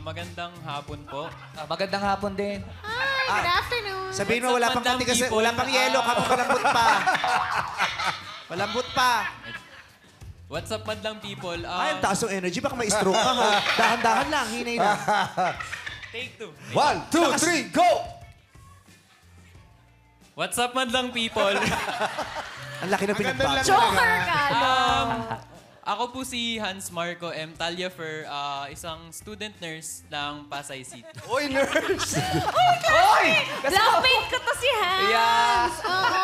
Magandang hapon po. Magandang hapon din. Hi, good afternoon. Sabihin mo, wala pang Madam puti kasi, people, wala pang yelo, kapag malambot pa. Malambot pa. What's up, madlang people? Ay, ang taas ng energy. Baka may stroke ka, ha? Dahan-dahan lang, hinay lang. Take two. 1, 2, 3, go! What's up, madlang people? Ang laki ng pinagbago. Joker ka, no? Ako po si Hans Marco M. Talyafer, isang student nurse ng Pasay City. Oy, nurse! Blackpink ko to si Hans. Yeah. Oo.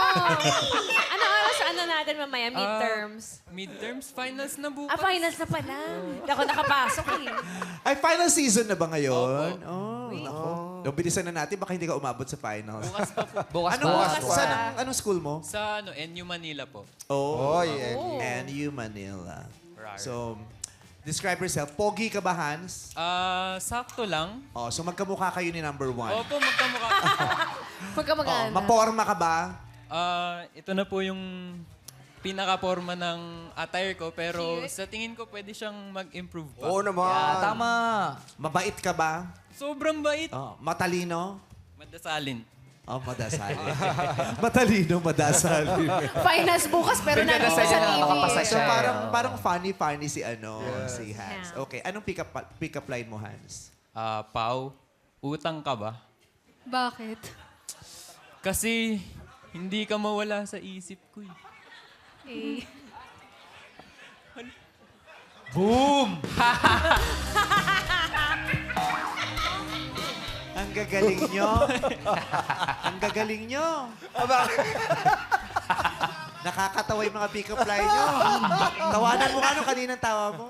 Ano oras natin mamaya? Midterms. Midterms, finals na bukas. Finals na pala. Hindi ako nakapasok eh. Ay, final season na ba ngayon? Oh, nako. Bilisan na natin, baka hindi ka umabot sa finals. Bukas pa po. Bukas Anong, po. anong school mo? Sa NU Manila po. Oh, Oy, NU Manila. Rar. So, describe yourself. Pogi ka ba, Hans? Sakto lang. Oh, so magkamukha kayo ni number one. Opo, magkamukha. Pagkamagana. Maporma ka ba? Ito na po yung pinaka-forma ng attire ko, pero Cute. sa tingin ko pwede siyang mag-improve pa. Oo naman. Tama. Mabait ka ba? Sobrang bait. Oh, matalino? Madasalin. Oh, madasali. Matalino, madasali. Finals bukas pero nandito sa TV. makapasa So siya. parang funny si si Hans. Yeah. Okay, anong pick-up line mo, Hans? Pau, utang ka ba? Bakit? Kasi hindi ka mawala sa isip ko eh. Eh. Boom! Ang gagaling nyo. Ang gagaling nyo. Nakakatawa yung mga pick-up line nyo. Tawanan mo ka nung kaninang tawa mo.